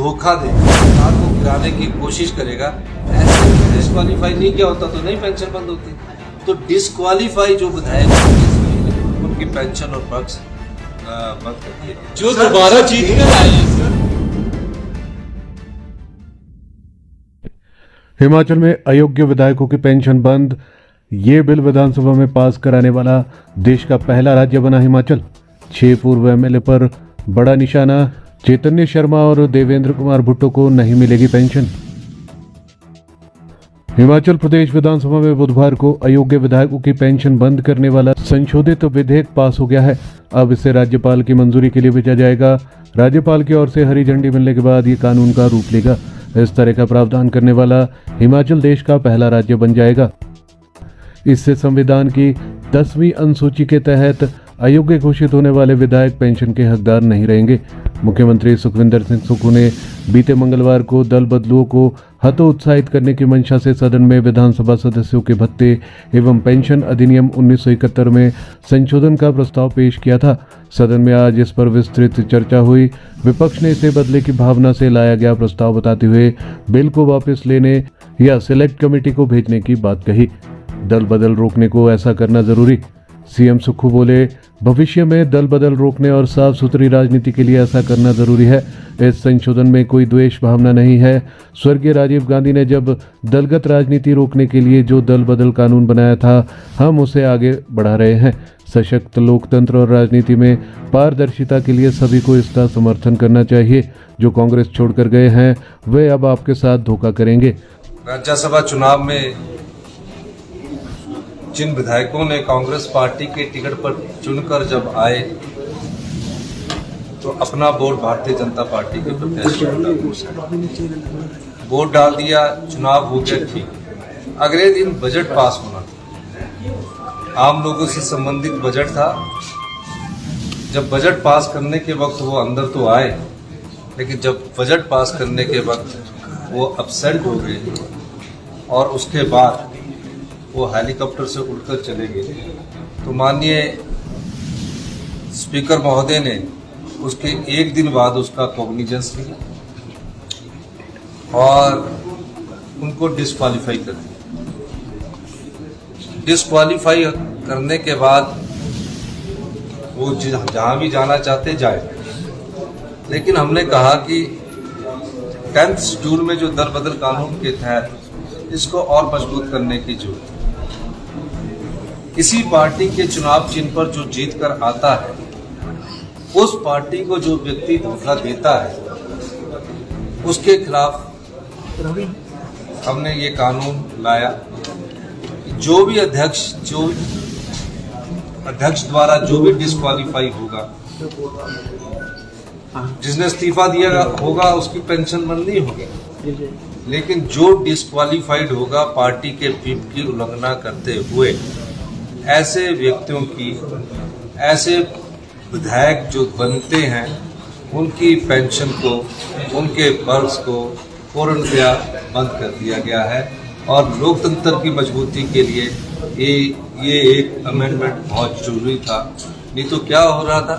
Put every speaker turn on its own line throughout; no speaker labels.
धोखा देगा, सरकार को गिराने की कोशिश करेगा, ऐसे में डिस्क्वालीफाई नहीं किया होता तो नहीं पेंशन बंद होती। तो डिस्क्वालीफाई जो विधायक उनकी पेंशन और पक्ष बंद कर दिए
जो दोबारा जीत कर आए हैं सर।
हिमाचल में अयोग्य विधायकों की पेंशन बंद। ये बिल विधानसभा में पास कराने वाला देश का पहला राज्य बना हिमाचल। 6 पूर्व एमएलए पर बड़ा निशाना। चैतन्य शर्मा और देवेंद्र कुमार भुट्टो को नहीं मिलेगी पेंशन। हिमाचल प्रदेश विधानसभा में बुधवार को अयोग्य विधायकों की पेंशन बंद करने वाला संशोधित विधेयक पास हो गया है। अब इसे राज्यपाल की मंजूरी के लिए भेजा जाएगा। राज्यपाल की ओर से हरी झंडी मिलने के बाद ये कानून का रूप लेगा। इस तरह का प्रावधान करने वाला हिमाचल देश का पहला राज्य बन जाएगा। इससे संविधान की 10वीं अनुसूची के तहत अयोग्य घोषित होने वाले विधायक पेंशन के हकदार नहीं रहेंगे। मुख्यमंत्री सुखविंदर सिंह सुक्खू ने बीते मंगलवार को दल बदलुओं को हतोत्साहित करने की मंशा से सदन में विधानसभा सदस्यों के भत्ते एवं पेंशन अधिनियम 1971 में संशोधन का प्रस्ताव पेश किया था। सदन में आज इस पर विस्तृत चर्चा हुई। विपक्ष ने इसे बदले की भावना से लाया गया प्रस्ताव बताते हुए बिल को वापस लेने या सिलेक्ट कमेटी को भेजने की बात कही। दल बदल रोकने को ऐसा करना जरूरी। सीएम सुक्खू बोले, भविष्य में दल बदल रोकने और साफ सुथरी राजनीति के लिए ऐसा करना जरूरी है। इस संशोधन में कोई द्वेष भावना नहीं है। स्वर्गीय राजीव गांधी ने जब दलगत राजनीति रोकने के लिए जो दल बदल कानून बनाया था, हम उसे आगे बढ़ा रहे हैं। सशक्त लोकतंत्र और राजनीति में पारदर्शिता के लिए सभी को इसका समर्थन करना चाहिए। जो कांग्रेस छोड़कर गए हैं वे अब आपके साथ धोखा करेंगे।
राज्यसभा चुनाव में जिन विधायकों ने कांग्रेस पार्टी के टिकट पर चुनकर जब आए तो अपना वोट भारतीय जनता पार्टी के प्रत्याशी वोट डाल दिया, चुनाव हो गया। ठीक, अगले दिन बजट पास होना था, आम लोगों से संबंधित बजट था। जब बजट पास करने के वक्त वो अंदर तो आए, लेकिन जब बजट पास करने के वक्त वो अपसेट हो गए और उसके बाद वो हेलीकॉप्टर से उड़कर चले गए। तो माननीय स्पीकर महोदय ने उसके एक दिन बाद उसका कॉग्निजेंस लिया और उनको डिस्क्वालीफाई कर दिया। डिस्क्वालीफाई करने के बाद वो जहां भी जाना चाहते जाए, लेकिन हमने कहा कि 10th शेड्यूल में जो दल बदल कानून के तहत इसको और मजबूत करने की जरूरत है। किसी पार्टी के चुनाव चिन्ह पर जो जीत कर आता है, उस पार्टी को जो व्यक्ति धोखा देता है, उसके खिलाफ हमने ये कानून लाया। जो भी अध्यक्ष द्वारा जो भी डिस्क्वालीफाई होगा, जिसने इस्तीफा दिया होगा, उसकी पेंशन बंद नहीं होगी। लेकिन जो डिस्क्वालीफाइड होगा पार्टी के व्हिप की उल्लंघना करते हुए, ऐसे व्यक्तियों की, ऐसे विधायक जो बनते हैं, उनकी पेंशन को, उनके वर्क्स को पूर्णतया बंद कर दिया गया है। और लोकतंत्र की मजबूती के लिए ये एक अमेंडमेंट बहुत जरूरी था। नहीं तो क्या हो रहा था,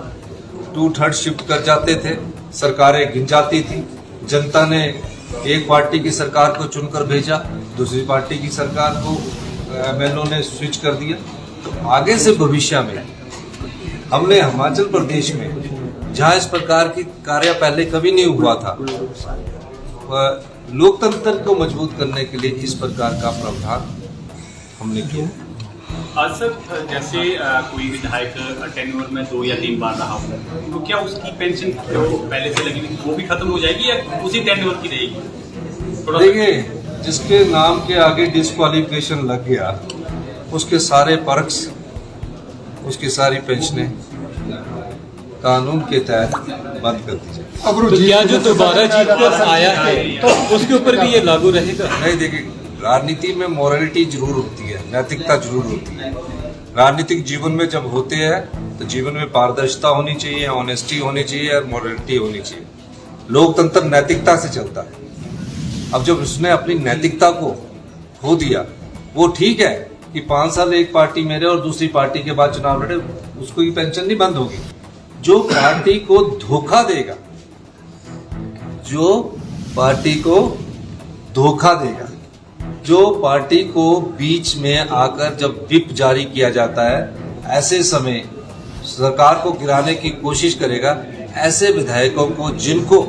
2/3 शिफ्ट कर जाते थे, सरकारें गिन जाती थी। जनता ने एक पार्टी की सरकार को चुनकर भेजा, दूसरी पार्टी की सरकार को एमएलओ ने स्विच कर दिया। तो आगे से भविष्य में हमने हिमाचल प्रदेश में, जहां इस प्रकार की कार्य पहले कभी नहीं हुआ था, लोकतंत्र को मजबूत करने के लिए इस प्रकार का प्रावधान हमने किया।
सर, जैसे कोई विधायक टेन्योर में 2 या 3 बार रहा हो, तो क्या उसकी पेंशन जो पहले से लगी हुई वो भी खत्म हो जाएगी या उसी टेन्योर की रहेगी?
देखिए, जिसके नाम के आगे डिस्क्वालिफिकेशन लग गया, उसके सारे पर्क्स, उसकी सारी पेंशनें कानून के तहत बंद कर दी जाए।
अब तो क्या जो दोबारा जीत कर आया है तो उसके ऊपर भी ये लागू रहेगा?
नहीं, देखिए, राजनीति में मोरालिटी जरूर होती है, नैतिकता जरूर होती है। राजनीतिक जीवन में जब होते हैं तो जीवन में पारदर्शिता होनी चाहिए, ऑनेस्टी होनी चाहिए और मोरालिटी होनी चाहिए। लोकतंत्र नैतिकता से चलता है। अब जब उसने अपनी नैतिकता को खो दिया, वो ठीक है कि 5 साल एक पार्टी में रहे और दूसरी पार्टी के बाद चुनाव लड़े, उसको ये पेंशन नहीं बंद होगी। जो पार्टी को धोखा देगा, जो पार्टी को धोखा देगा। जो पार्टी को बीच में आकर जब व्हिप जारी किया जाता है, ऐसे समय सरकार को गिराने की कोशिश करेगा, ऐसे विधायकों को जिनको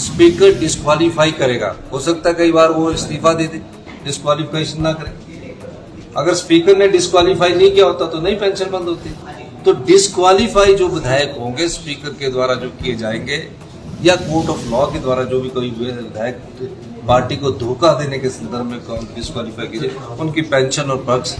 स्पीकर डिस्क्वालीफाई करेगा, हो सकता है कई बार वो इस्तीफा दे दे, डिस्क्वालीफिकेशन ना करे। अगर स्पीकर ने डिस्क्वालीफाई नहीं किया होता तो नहीं पेंशन बंद होती। तो डिस्क्वालीफाई जो विधायक होंगे स्पीकर के द्वारा जो किए जाएंगे या कोर्ट ऑफ लॉ के द्वारा जो भी कोई विधायक पार्टी को धोखा देने के संदर्भ में डिस्क्वालीफाई कीजिए, उनकी पेंशन और पक्ष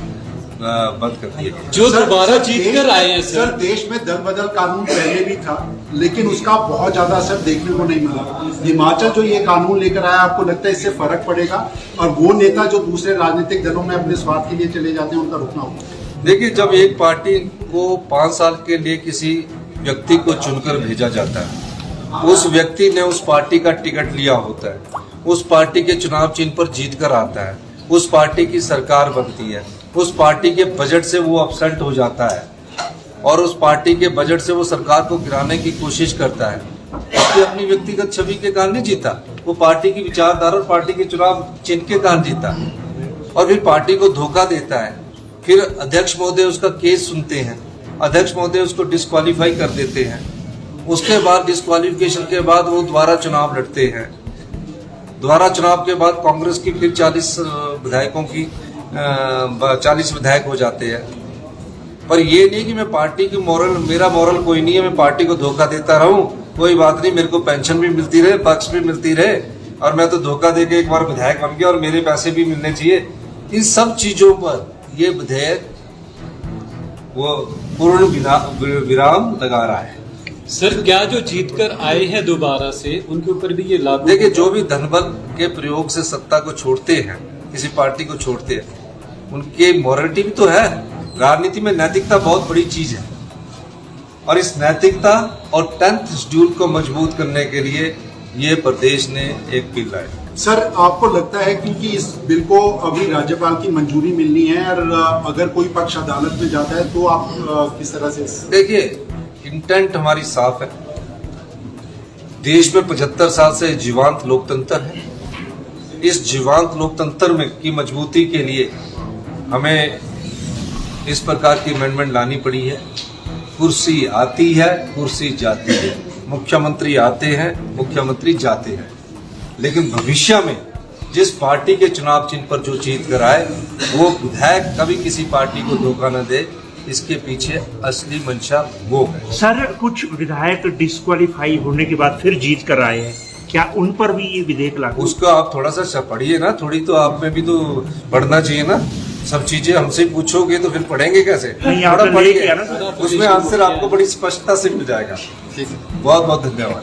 बंद कर दिए गए।
जो दोबारा जीत कर आए हैं
सर, देश में दल बदल कानून पहले भी था, लेकिन उसका बहुत ज्यादा असर देखने को नहीं मिला। हिमाचल जो ये कानून लेकर आया, आपको लगता है इससे फर्क पड़ेगा? और वो नेता जो दूसरे राजनीतिक दलों में अपने स्वार्थ के लिए चले जाते हैं, उनका रुकना होगा।
देखिए, जब एक पार्टी को 5 साल के लिए किसी व्यक्ति को चुनकर भेजा जाता है, उस व्यक्ति ने उस पार्टी का टिकट लिया होता है, उस पार्टी के चुनाव चिन्ह पर जीत कर आता है, उस पार्टी की सरकार बनती है, उस पार्टी के बजट से वो अपसेंट हो जाता है और उस पार्टी के बजट से वो सरकार को गिराने की कोशिश करता है। उसकी अपनी व्यक्तिगत छवि के कारण नहीं जीता, वो पार्टी की विचारधारा और पार्टी के चुनाव चिन्ह के कारण जीता और फिर पार्टी को धोखा देता है। फिर अध्यक्ष महोदय उसका केस सुनते हैं, अध्यक्ष महोदय उसको डिस्क्वालीफाई कर देते हैं। उसके बाद डिस्क्वालिफिकेशन के बाद वो दोबारा चुनाव लड़ते हैं। दोबारा चुनाव के बाद कांग्रेस की फिर 40 विधायकों की 40 विधायक हो जाते हैं। पर ये नहीं कि मैं पार्टी की मेरा मॉरल कोई नहीं है, मैं पार्टी को धोखा देता रहूं, कोई बात नहीं, मेरे को पेंशन भी मिलती रहे, पक्ष भी मिलती रहे और मैं तो धोखा देके एक बार विधायक बन गया और मेरे पैसे भी मिलने चाहिए। इन सब चीजों पर ये विधेयक वो पूर्ण विराम लगा रहा है।
सर, क्या जो जीत कर आए हैं दोबारा से उनके ऊपर भी ये लागू?
देखिए, जो भी धनबल के प्रयोग से सत्ता को छोड़ते हैं, किसी पार्टी को छोड़ते हैं, उनकी मॉरलिटी भी तो है। राजनीति में नैतिकता बहुत बड़ी चीज है और इस नैतिकता और 10th शेड्यूल को मजबूत करने के लिए ये प्रदेश ने एक बिल लाया।
सर, आपको लगता है क्योंकि इस बिल को अभी राज्यपाल की मंजूरी मिलनी है और अगर कोई पक्ष अदालत में जाता है तो आप किस तरह से?
देखिए, इंटेंट हमारी साफ है। देश में 75 साल से जीवांत लोकतंत्र है। इस जीवांत लोकतंत्र में की मजबूती के लिए हमें इस प्रकार की अमेंडमेंट लानी पड़ी है। कुर्सी आती है, कुर्सी जाती है, मुख्यमंत्री आते हैं, मुख्यमंत्री जाते हैं, लेकिन भविष्य में जिस पार्टी के चुनाव चिन्ह पर जो जीत कर आए वो विधायक कभी किसी पार्टी को धोखा न दे, इसके पीछे असली मंशा वो है।
सर, कुछ विधायक डिस्क्वालीफाई होने के बाद फिर जीत कर आए हैं, क्या उन पर भी ये विधेयक लागू?
उसको आप थोड़ा सा पढ़िए ना, थोड़ी तो आप में भी तो पढ़ना चाहिए ना। सब चीजें हमसे पूछोगे तो फिर पढ़ेंगे कैसे? थोड़ा पढ़िए, उसमें आंसर आपको बड़ी स्पष्टता से मिल जाएगा। बहुत बहुत धन्यवाद।